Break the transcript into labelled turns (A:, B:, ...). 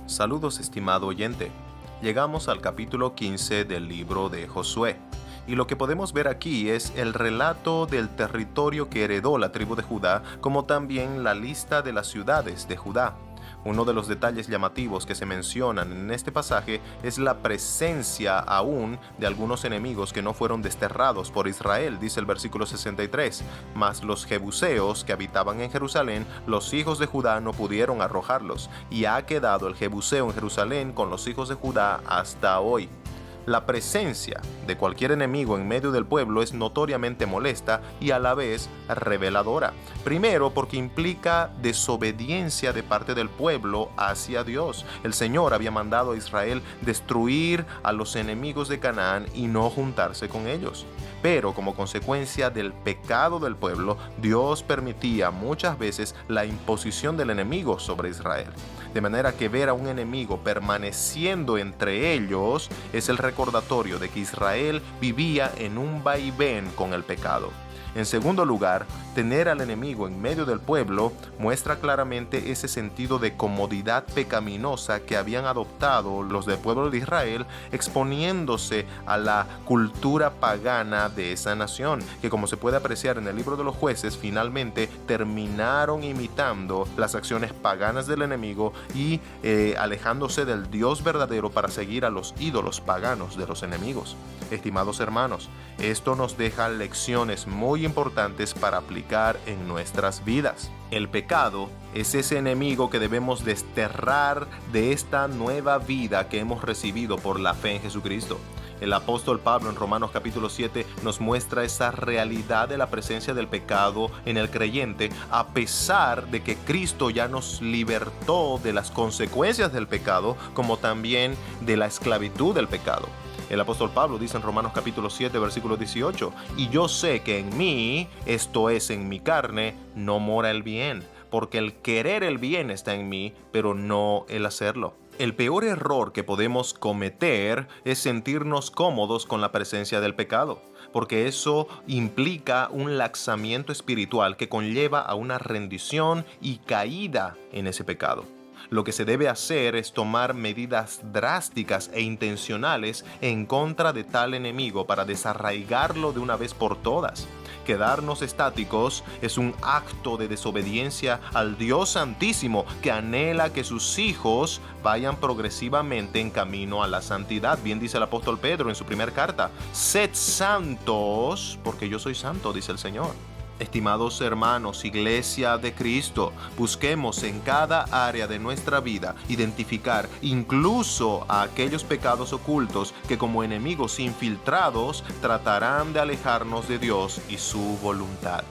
A: Saludos, estimado oyente. Llegamos al capítulo 15 del libro de Josué. Y lo que podemos ver aquí es el relato del territorio que heredó la tribu de Judá, como también la lista de las ciudades de Judá. Uno de los detalles llamativos que se mencionan en este pasaje es la presencia aún de algunos enemigos que no fueron desterrados por Israel, dice el versículo 63. Mas los jebuseos que habitaban en Jerusalén, los hijos de Judá no pudieron arrojarlos, y ha quedado el jebuseo en Jerusalén con los hijos de Judá hasta hoy. La presencia de cualquier enemigo en medio del pueblo es notoriamente molesta y a la vez reveladora. Primero, porque implica desobediencia de parte del pueblo hacia Dios. El Señor había mandado a Israel destruir a los enemigos de Canaán y no juntarse con ellos. Pero como consecuencia del pecado del pueblo, Dios permitía muchas veces la imposición del enemigo sobre Israel. De manera que ver a un enemigo permaneciendo entre ellos es el recordatorio de que Israel vivía en un vaivén con el pecado. En segundo lugar, tener al enemigo en medio del pueblo muestra claramente ese sentido de comodidad pecaminosa que habían adoptado los del pueblo de Israel, exponiéndose a la cultura pagana de esa nación, que como se puede apreciar en el libro de los Jueces, finalmente terminaron imitando las acciones paganas del enemigo y alejándose del Dios verdadero para seguir a los ídolos paganos de los enemigos. Estimados hermanos, esto nos deja lecciones muy importantes para aplicar en nuestras vidas. El pecado es ese enemigo que debemos desterrar de esta nueva vida que hemos recibido por la fe en Jesucristo. El apóstol Pablo en Romanos capítulo 7 nos muestra esa realidad de la presencia del pecado en el creyente, a pesar de que Cristo ya nos libertó de las consecuencias del pecado, como también de la esclavitud del pecado. El apóstol Pablo dice en Romanos capítulo 7, versículo 18, «Y yo sé que en mí, esto es en mi carne, no mora el bien, porque el querer el bien está en mí, pero no el hacerlo». El peor error que podemos cometer es sentirnos cómodos con la presencia del pecado, porque eso implica un laxamiento espiritual que conlleva a una rendición y caída en ese pecado. Lo que se debe hacer es tomar medidas drásticas e intencionales en contra de tal enemigo para desarraigarlo de una vez por todas. Quedarnos estáticos es un acto de desobediencia al Dios Santísimo que anhela que sus hijos vayan progresivamente en camino a la santidad. Bien dice el apóstol Pedro en su primera carta, «Sed santos, porque yo soy santo», dice el Señor. Estimados hermanos, Iglesia de Cristo, busquemos en cada área de nuestra vida identificar incluso a aquellos pecados ocultos que como enemigos infiltrados tratarán de alejarnos de Dios y su voluntad.